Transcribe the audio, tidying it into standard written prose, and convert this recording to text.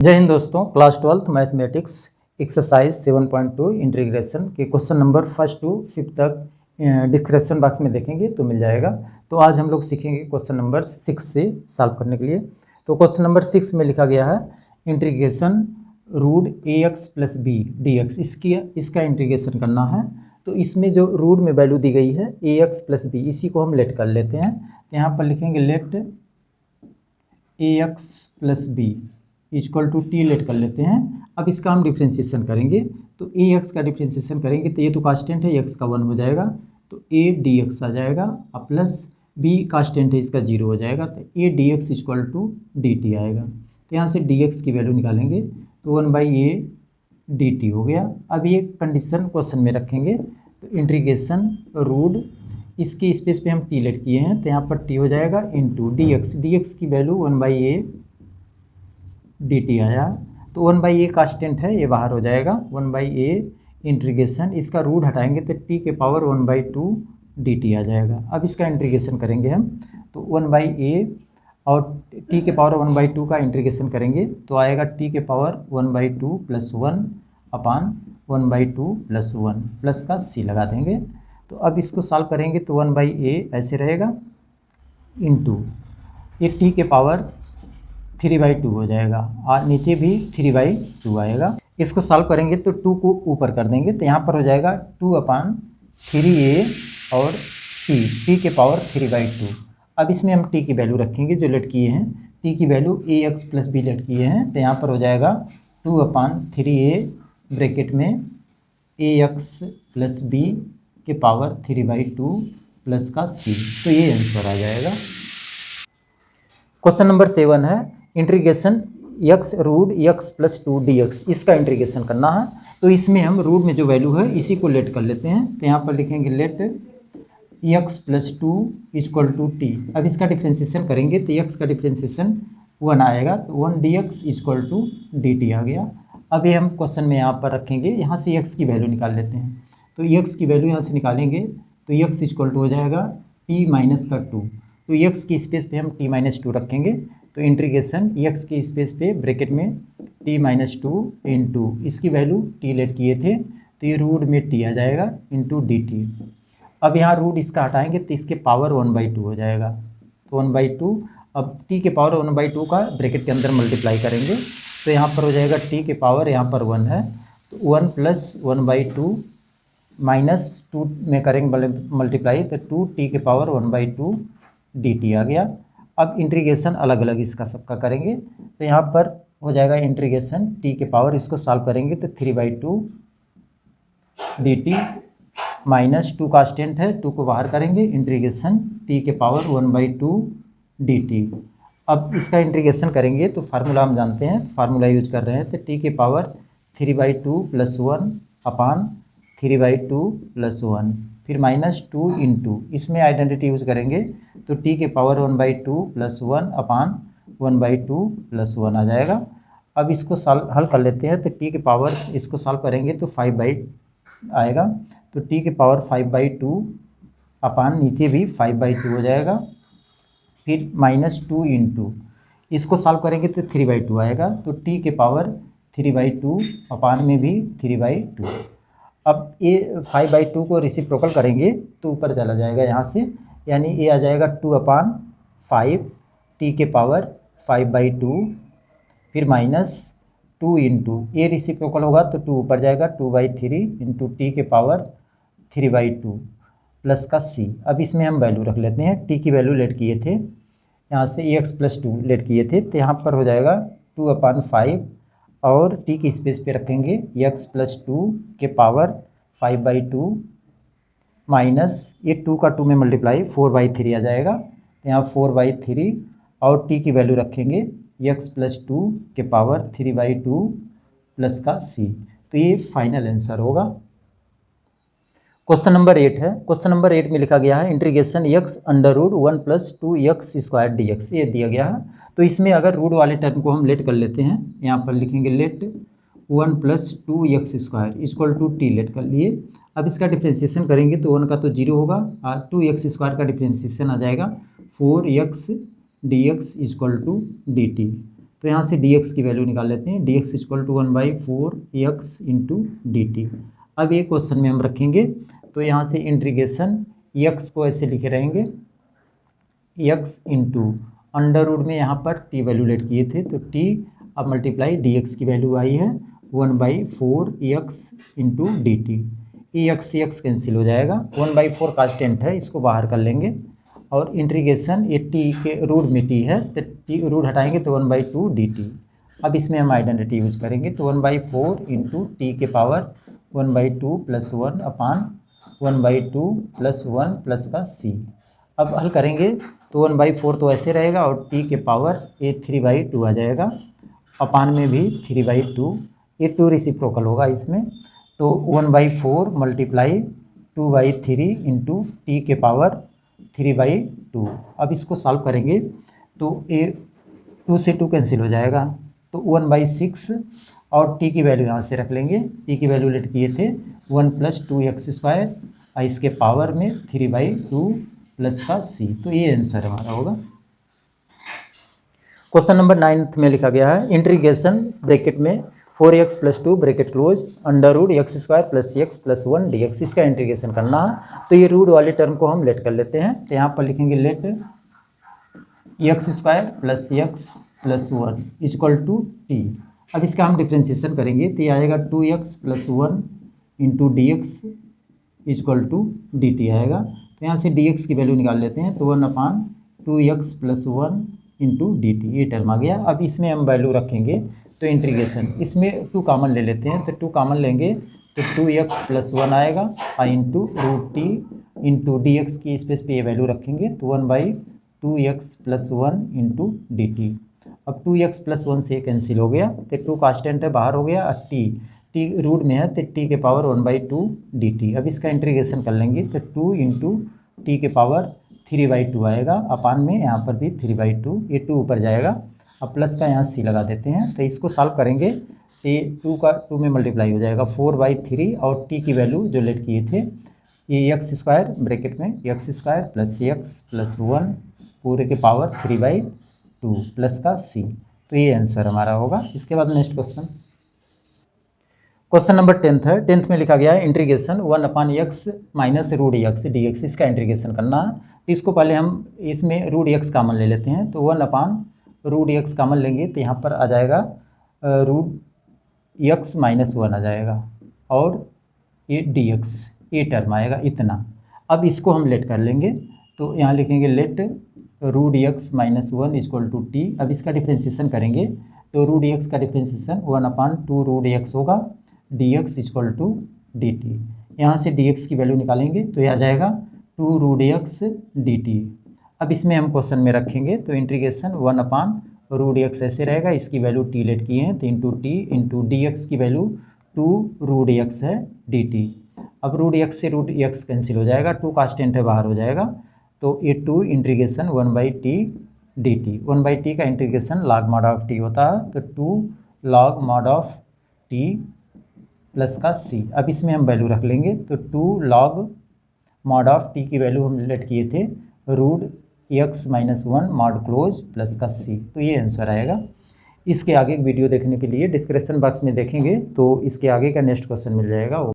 जय हिंद दोस्तों, class 12th mathematics exercise 7.2 integration के question number first to fifth तक डिस्क्रिप्शन बॉक्स में देखेंगे तो मिल जाएगा। तो आज हम लोग सीखेंगे क्वेश्चन नंबर 6 से सॉल्व करने के लिए। तो क्वेश्चन नंबर 6 में लिखा गया है integration root ax plus b dx, इसका इंटीग्रेशन करना है। तो इसमें जो रूट में वैल्यू दी गई है ax प्लस बी, इसी को हम लेट कर लेते हैं। तो यहाँ पर लिखेंगे let ax plus b equal to t late कर लेते हैं। अब इसका हम डिफ्रेंशिएशन करेंगे, तो ए एक्स का डिफ्रेंशिएशन करेंगे तो ये तो कांस्टेंट है, एक्स का 1 हो जाएगा तो ए डी एक्स आ जाएगा, और प्लस बी कांस्टेंट है इसका 0 हो जाएगा, तो a d x equal to D t आएगा। तो यहाँ से डी एक्स की वैल्यू निकालेंगे तो 1/a डी टी हो गया। अब ये कंडीशन क्वेश्चन में रखेंगे, तो इंटीग्रेशन रूट इसके स्पेस पे हम टी लेट किए हैं, तो यहाँ पर टी हो जाएगा इंटू डी एक्स की वैल्यू 1/a डी टी आया। तो 1/a कांस्टेंट है, ये बाहर हो जाएगा, 1/a इंटीग्रेशन, इसका रूट हटाएंगे तो t के पावर 1/2 dt आ जाएगा। अब इसका इंटीग्रेशन करेंगे हम, तो 1/a और t के पावर 1/2 का इंटीग्रेशन करेंगे तो आएगा t के पावर 1/2 प्लस 1 अपान 1/2 प्लस 1 प्लस का c लगा देंगे। तो अब इसको सॉल्व करेंगे तो 1/a ऐसे रहेगा इंटू ये t के पावर 3/2 हो जाएगा, और नीचे भी 3/2 आएगा। इसको सॉल्व करेंगे तो 2 को ऊपर कर देंगे, तो यहाँ पर हो जाएगा 2/3a और t के पावर 3/2। अब इसमें हम t की वैल्यू रखेंगे जो लेट किए हैं, t की value ax plus b let किए हैं, तो यहाँ पर हो जाएगा 2/3a ब्रैकेट में ax प्लस बी के पावर 3/2 प्लस का c। तो ये आंसर आ जाएगा। क्वेश्चन नंबर 7 है integration x root x plus 2 dx, इसका इंटीग्रेशन करना है। तो इसमें हम रूट में जो वैल्यू है इसी को लेट कर लेते हैं, तो यहाँ पर लिखेंगे let x plus 2 equal to t. अब इसका डिफ्रेंशिएशन करेंगे तो x का डिफ्रेंशिएशन 1 आएगा, तो 1 dx equal to D T आ गया। अब ये हम क्वेश्चन में यहाँ पर रखेंगे, यहाँ से x की वैल्यू निकाल लेते हैं, तो x की वैल्यू यहाँ से निकालेंगे तो x इक्वल टू हो जाएगा t माइनस का 2, तो x की स्पेस पे हम t-2 रखेंगे, तो इंटीग्रेशन x की स्पेस पे ब्रैकेट में t-2 इंटू इसकी वैल्यू t लेट किए थे तो ये रूट में t आ जाएगा इंटू डी टी। अब यहाँ रूट इसका हटाएंगे तो इसके पावर 1/2 हो जाएगा, तो 1/2। अब t के पावर 1/2 का ब्रैकेट के अंदर मल्टीप्लाई करेंगे तो यहाँ पर हो जाएगा t के पावर यहाँ पर 1 है, तो 1 प्लस 1/2 माइनस 2 में करेंगे मल्टीप्लाई तो 2t के पावर 1/2 dt आ गया। अब इंटीग्रेशन अलग अलग इसका सबका करेंगे, तो यहाँ पर हो जाएगा इंटीग्रेशन t के पावर, इसको सॉल्व करेंगे तो 3/2 dt माइनस 2 कांस्टेंट है, 2 को बाहर करेंगे, इंटीग्रेशन t के पावर 1/2 dt। अब इसका इंटीग्रेशन करेंगे तो फार्मूला हम जानते हैं, फार्मूला यूज कर रहे हैं, तो t के पावर 3/2 प्लस 1 अपान 3/2 प्लस 1 फिर माइनस 2 इंटू इसमें आइडेंटिटी यूज करेंगे तो t के पावर 1/2 प्लस 1 अपान 1/2 प्लस 1 आ जाएगा। अब इसको हल कर लेते हैं, तो t के पावर इसको सॉल्व करेंगे तो 5 आएगा, तो t के पावर 5/2 अपान नीचे भी 5/2 हो जाएगा, फिर माइनस 2 इंटू इसको सॉल्व करेंगे तो 3/2 आएगा, तो t के पावर 3/2 अपान में भी 3/2। अब ये 5/2 को रेसिप्रोकल करेंगे तो ऊपर चला जाएगा यहाँ से, यानी ये आ जाएगा 2/5 t के पावर 5/2 फिर माइनस 2 इंटू ये रेसिप्रोकल होगा तो 2 ऊपर जाएगा, 2/3 इंटू t के पावर 3/2 प्लस का c। अब इसमें हम वैल्यू रख लेते हैं, t की वैल्यू लेट किए थे, यहाँ से ax प्लस 2 लेट किए थे, तो यहाँ पर हो जाएगा 2/5 और t की स्पेस पे रखेंगे x प्लस 2 के पावर 5/2 माइनस ये 2 का 2 में मल्टीप्लाई 4/3 आ जाएगा, तो यहाँ 4/3 और t की वैल्यू रखेंगे x प्लस 2 के पावर 3/2 प्लस का c। तो ये फाइनल आंसर होगा। क्वेश्चन नंबर 8 है, क्वेश्चन नंबर 8 में लिखा गया है integration x under root 1 plus 2x square dx, ये दिया गया है। तो इसमें अगर रूट वाले टर्म को हम लेट कर लेते हैं, यहाँ पर लिखेंगे let 1 plus 2x square equal to t late कर लिए। अब इसका डिफ्रेंशिएशन करेंगे तो 1 का तो 0 होगा, और 2x स्क्वायर का डिफ्रेंशिएशन आ जाएगा 4x dx equal to dt। तो यहाँ से dx की वैल्यू निकाल लेते हैं, dx equal to 1/4x into dt। अब ये क्वेश्चन में हम रखेंगे, तो यहाँ से इंटीग्रेशन x को ऐसे लिखे रहेंगे, x इंटू अंडर रूट में यहाँ पर t वैल्यू लेट किए थे, तो t अब मल्टीप्लाई dx की वैल्यू आई है 1/4x इंटू dt। ये x कैंसिल हो जाएगा, 1/4 कांस्टेंट है, इसको बाहर कर लेंगे और इंटीग्रेशन ये t के रूट में t है, तो t रूट हटाएंगे तो 1/2 dt। अब इसमें हम आइडेंटिटी यूज करेंगे, तो 1/4 इंटू टी के पावर 1/2 प्लस 1 अपान 1/2 प्लस 1 प्लस का c। अब हल करेंगे तो 1/4 तो ऐसे रहेगा और t के पावर ये 3/2 आ जाएगा, अपान में भी 3/2, ये 2 रेसिप्रोकल होगा इसमें, तो 1/4 मल्टीप्लाई 2/3 इंटू टी के पावर 3/2। अब इसको सॉल्व करेंगे तो ये 2 से 2 कैंसिल हो जाएगा, तो 1/6 और t की वैल्यू यहाँ से रख लेंगे, t की वैल्यू लेट किए थे 1 + 2x² इसके पावर में 3/2 प्लस का c। तो ये आंसर हमारा होगा। क्वेश्चन नंबर 9 में लिखा गया है इंटीग्रेशन ब्रैकेट में 4x + 2 bracket close under root x² + x + 1 dx, इसका इंटीग्रेशन करना है। तो ये रूट वाले टर्म को हम लेट कर लेते हैं, तो यहाँ पर लिखेंगे let x² + x + 1 equal to t। अब इसका हम डिफ्रेंशिएशन करेंगे, तो ये आएगा 2x + 1 into dx equal to dt आएगा। तो यहाँ से dx की वैल्यू निकाल लेते हैं, तो 1/2x + 1 इंटू dt, ये टर्म आ गया। अब इसमें हम वैल्यू रखेंगे, तो इंटीग्रेशन इसमें 2 कॉमन ले लेते हैं, तो 2 कॉमन लेंगे तो 2x + 1 आएगा into root t into dx की स्पेस पे ये वैल्यू रखेंगे, तो 1/2x + 1 इंटू dt। अब 2x + 1 से कैंसिल हो गया, तो 2 कांस्टेंट है बाहर हो गया, और t रूट में है तो t के पावर 1/2 dt। अब इसका इंटीग्रेशन कर लेंगे, तो 2 इंटू टी के पावर 3/2 आएगा, अपान में यहाँ पर भी 3/2, ये 2 ऊपर जाएगा। अब प्लस का यहाँ c लगा देते हैं, तो इसको सॉल्व करेंगे, तो ये 2 का 2 में मल्टीप्लाई हो जाएगा 4/3 और t की वैल्यू जो लेट किए थे ये x² ब्रैकेट में x² + x + 1 पूरे के पावर 3/2 प्लस का c। तो ये आंसर हमारा होगा। इसके बाद नेक्स्ट क्वेश्चन नंबर 10 है। 10th में लिखा गया है इंटीग्रेशन 1/x - √x dx, इसका इंटीग्रेशन करना है। तो इसको पहले हम इसमें √x कॉमन ले लेते हैं, तो 1/√x कॉमन लेंगे, तो यहाँ पर आ जाएगा √x - 1 आ जाएगा और ये dx, ये टर्म आएगा इतना। अब इसको हम लेट कर लेंगे, तो यहाँ लिखेंगे let √x - 1 equal to t। अब इसका डिफ्रेंशिएशन करेंगे, तो √x का डिफ्रेंशिएशन 1/2√x होगा, dx इक्वल टू dt। यहाँ से dx की वैल्यू निकालेंगे, तो ये आ जाएगा 2√x dt। अब इसमें हम क्वेश्चन में रखेंगे, तो इंटीग्रेशन 1/√x ऐसे रहेगा, इसकी वैल्यू t लेट किए हैं, तो इंटू टी इंटू dx की वैल्यू 2√x है dt। अब √x से √x कैंसिल हो जाएगा, 2 कांस्टेंट है बाहर हो जाएगा, तो ये 2 इंटीग्रेशन 1/t dt। 1/t का integration log mod of t होता है, तो 2 log mod of t plus का c। अब इसमें हम वैल्यू रख लेंगे, तो 2 log mod ऑफ t की वैल्यू हम लेट किए थे √x - 1 mod क्लोज प्लस का c। तो ये आंसर आएगा। इसके आगे वीडियो देखने के लिए डिस्क्रिप्शन बॉक्स में देखेंगे, तो इसके आगे का नेक्स्ट क्वेश्चन मिल जाएगा।